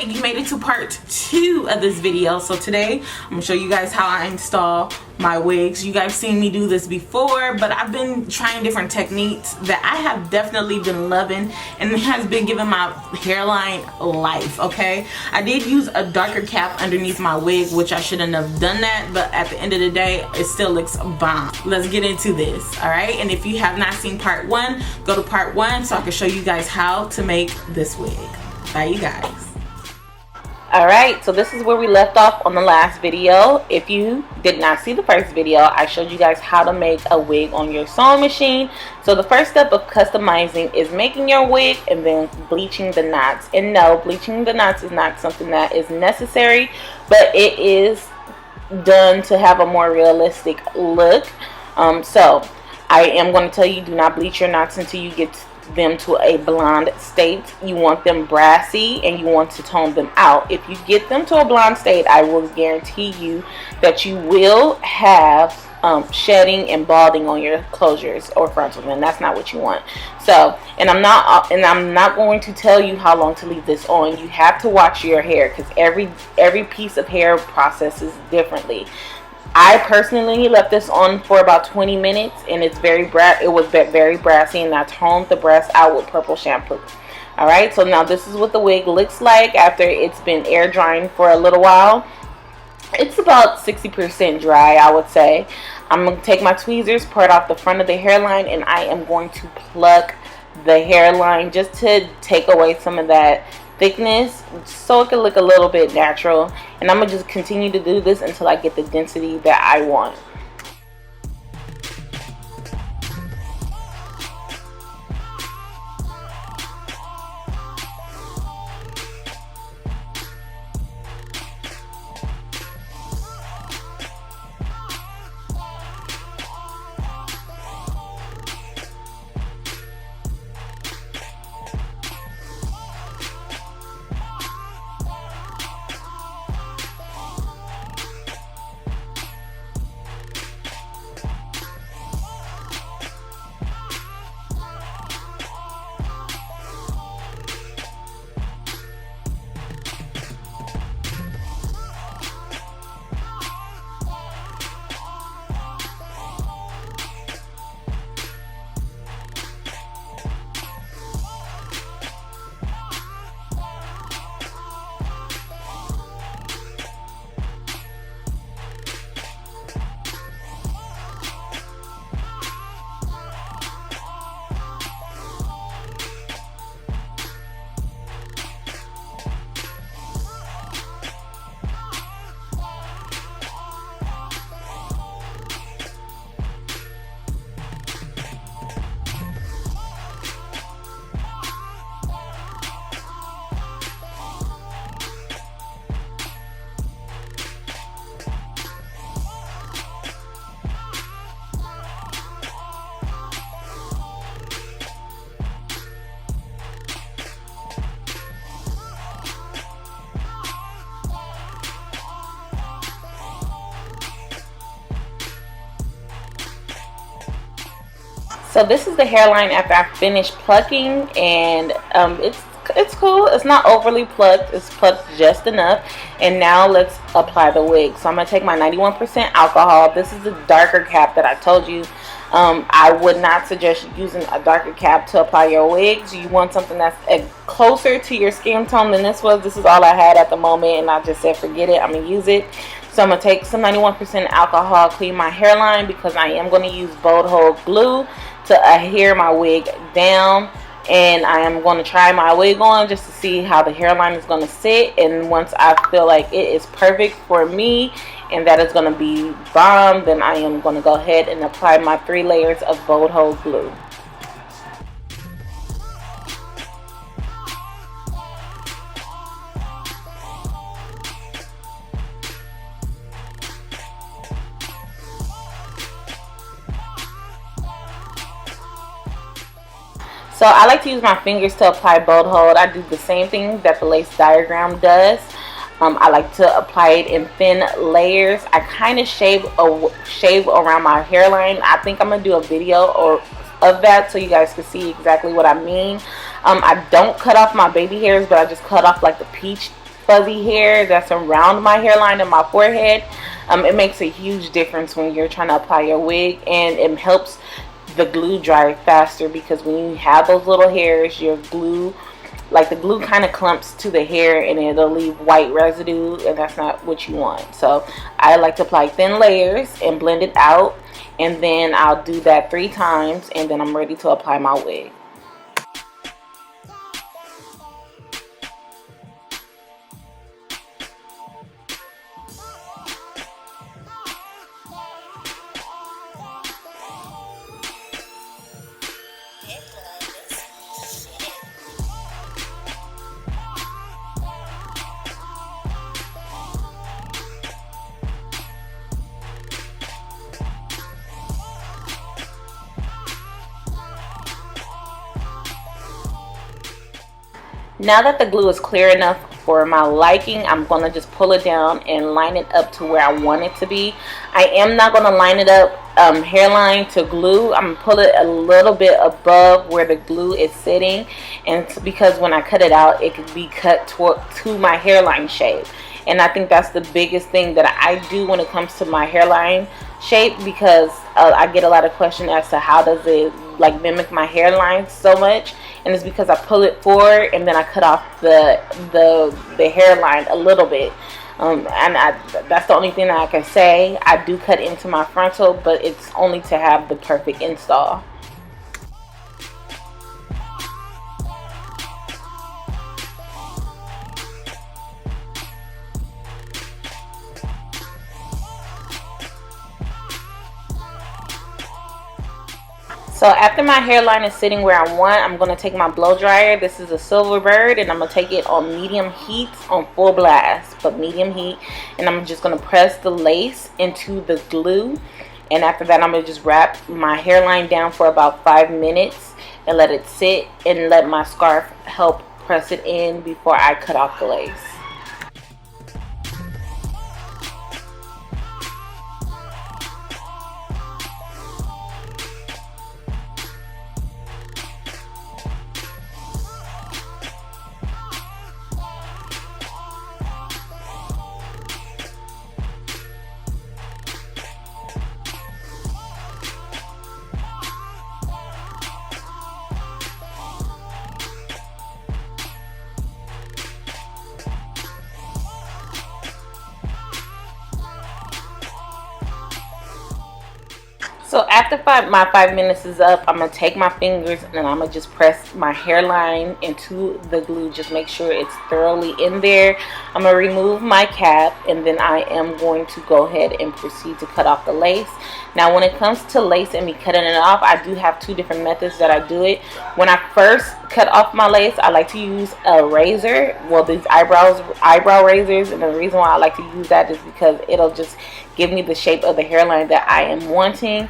right, you made it to part 2 of this video. So today I'm gonna show you guys how I install my wigs. You guys seen me do this before, but I've been trying different techniques that I have definitely been loving, and it has been giving my hairline life. Okay, I did use a darker cap underneath my wig, which I shouldn't have done that, but at the end of the day it still looks bomb. Let's get into this. All right, and if you have not seen part 1, go to part 1 so I can show you guys how to make this wig. Bye, you guys. Alright, so this is where we left off on the last video. If you did not see the first video, I showed you guys how to make a wig on your sewing machine. So the first step of customizing is making your wig and then bleaching the knots. And no, bleaching the knots is not something that is necessary, but it is done to have a more realistic look. So I am going to tell you, do not bleach your knots until you get them to a blonde state. You want them brassy and you want to tone them out. If you get them to a blonde state, I will guarantee you that you will have shedding and balding on your closures or frontals, and that's not what you want. So, and I'm not going to tell you how long to leave this on. You have to watch your hair, because every piece of hair processes differently. I personally left this on for about 20 minutes, and it was very brassy, and I toned the brass out with purple shampoo. Alright, so now this is what the wig looks like after it's been air drying for a little while. It's about 60% dry, I would say. I'm going to take my tweezers, part off the front of the hairline, and I am going to pluck the hairline just to take away some of that thickness so it can look a little bit natural. And I'm gonna just continue to do this until I get the density that I want. So this is the hairline after I finished plucking, and it's cool. It's not overly plucked. It's plucked just enough. And now let's apply the wig. So I'm going to take my 91% alcohol. This is the darker cap that I told you. I would not suggest using a darker cap to apply your wigs. You want something that's closer to your skin tone than this was. This is all I had at the moment, and I just said forget it. I'm going to use it. So I'm going to take some 91% alcohol, clean my hairline, because I am going to use bold hold glue to adhere my wig down. And I am going to try my wig on just to see how the hairline is going to sit. And once I feel like it is perfect for me and that it's going to be bomb, then I am going to go ahead and apply my 3 layers of bold hold glue. So I like to use my fingers to apply bold hold. I do the same thing that the lace diagram does. I like to apply it in thin layers. I kind of shave around my hairline. I think I'm going to do a video of that so you guys can see exactly what I mean. I don't cut off my baby hairs, but I just cut off like the peach fuzzy hair that's around my hairline and my forehead, it makes a huge difference when you're trying to apply your wig, and it helps the glue dry faster, because when you have those little hairs, your glue, like the glue kind of clumps to the hair and it'll leave white residue, and that's not what you want. So I like to apply thin layers and blend it out, and then I'll do that 3 times, and then I'm ready to apply my wig. Now that the glue is clear enough for my liking, I'm going to just pull it down and line it up to where I want it to be. I am not going to line it up hairline to glue. I'm going to pull it a little bit above where the glue is sitting, and it's because when I cut it out, it could be cut to my hairline shape. And I think that's the biggest thing that I do when it comes to my hairline shape, because I get a lot of questions as to how does it like mimic my hairline so much, and it's because I pull it forward and then I cut off the hairline a little bit, and that's the only thing that I can say. I do cut into my frontal, but it's only to have the perfect install. So after my hairline is sitting where I want, I'm going to take my blow dryer. This is a Silver Bird, and I'm going to take it on medium heat, on full blast, but medium heat. And I'm just going to press the lace into the glue. And after that, I'm going to just wrap my hairline down for about 5 minutes and let it sit, and let my scarf help press it in before I cut off the lace. So after my 5 minutes is up, I'm going to take my fingers and I'm going to just press my hairline into the glue. Just make sure it's thoroughly in there. I'm going to remove my cap, and then I am going to go ahead and proceed to cut off the lace. Now when it comes to lace and me cutting it off, I do have 2 different methods that I do it. When I first cut off my lace, I like to use a razor. Well, these eyebrow razors, and the reason why I like to use that is because it'll just give me the shape of the hairline that I am wanting.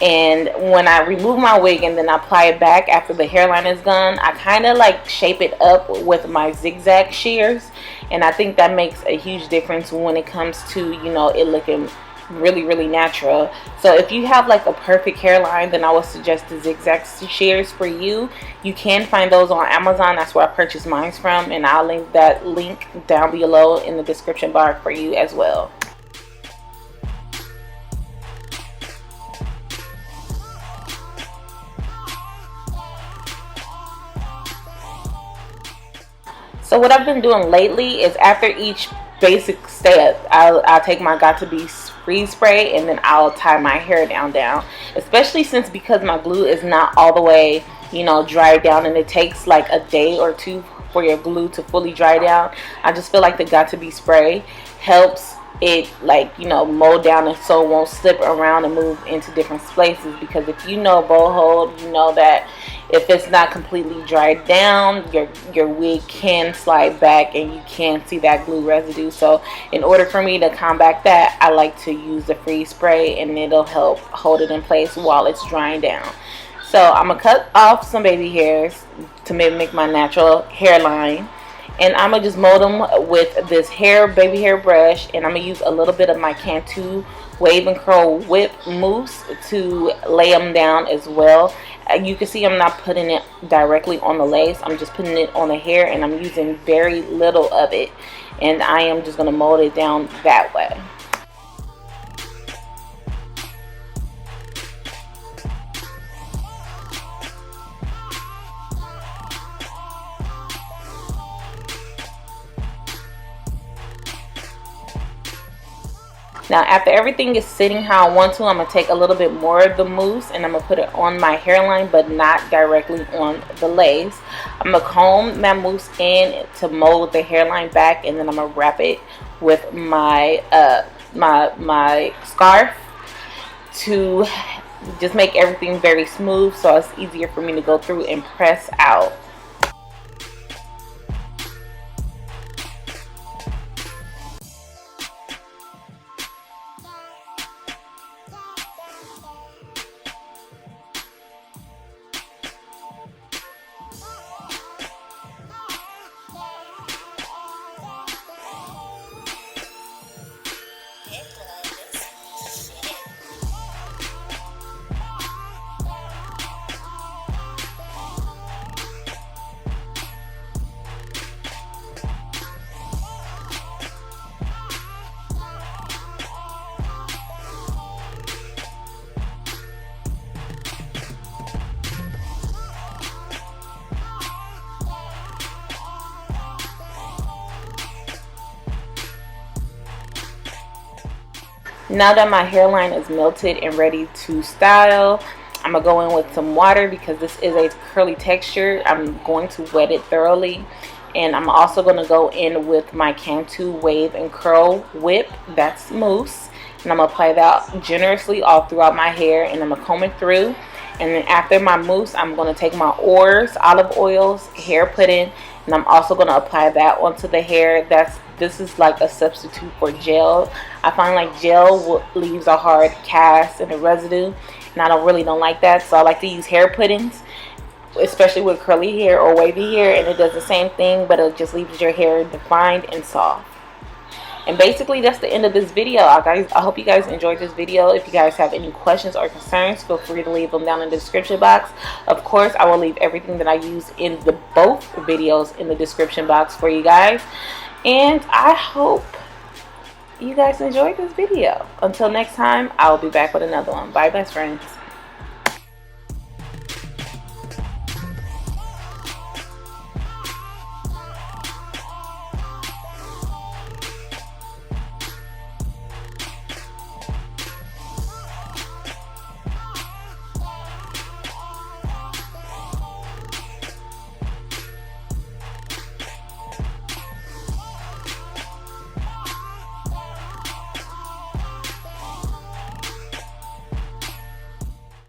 And when I remove my wig and then I apply it back after the hairline is gone, I kind of like shape it up with my zigzag shears, and I think that makes a huge difference when it comes to, you know, it looking really natural. So if you have like a perfect hairline, then I would suggest the zigzag shears for you. You can find those on Amazon. That's where I purchased mine from, and I'll link that link down below in the description bar for you as well. So what I've been doing lately is after each basic step, I'll take my Got To Be freeze spray, and then I'll tie my hair down. Especially since, because my glue is not all the way, you know, dried down, and it takes like a day or 2 for your glue to fully dry down. I just feel like the Got To Be spray helps it, like, you know, mold down, and so it won't slip around and move into different places. Because if you know bow hold, you know that if it's not completely dried down, your wig can slide back and you can see that glue residue. So in order for me to combat that, I like to use the freeze spray, and it'll help hold it in place while it's drying down. So I'm gonna cut off some baby hairs to mimic my natural hairline, and I'm gonna just mold them with this baby hair brush, and I'm gonna use a little bit of my Cantu Wave and Curl Whip mousse to lay them down as well. You can see I'm not putting it directly on the lace. I'm just putting it on the hair, and I'm using very little of it, and I am just going to mold it down that way. Now after everything is sitting how I want to, I'm going to take a little bit more of the mousse and I'm going to put it on my hairline, but not directly on the lace. I'm going to comb that mousse in to mold the hairline back, and then I'm going to wrap it with my my scarf to just make everything very smooth, so it's easier for me to go through and press out. Now that my hairline is melted and ready to style, I'm going to go in with some water because this is a curly texture. I'm going to wet it thoroughly. And I'm also going to go in with my Cantu Wave and Curl Whip. That's mousse. And I'm going to apply that generously all throughout my hair. And I'm going to comb it through. And then after my mousse, I'm going to take my oils, olive oils, hair pudding. And I'm also going to apply that onto the hair. This is like a substitute for gel. I find like gel leaves a hard cast and a residue, and I don't like that. So I like to use hair puddings, especially with curly hair or wavy hair, and it does the same thing, but it just leaves your hair defined and soft. And basically that's the end of this video, guys. I hope you guys enjoyed this video. If you guys have any questions or concerns, feel free to leave them down in the description box. Of course, I will leave everything that I use in both videos in the description box for you guys. And I hope you guys enjoyed this video. Until next time, I'll be back with another one. Bye, best friends.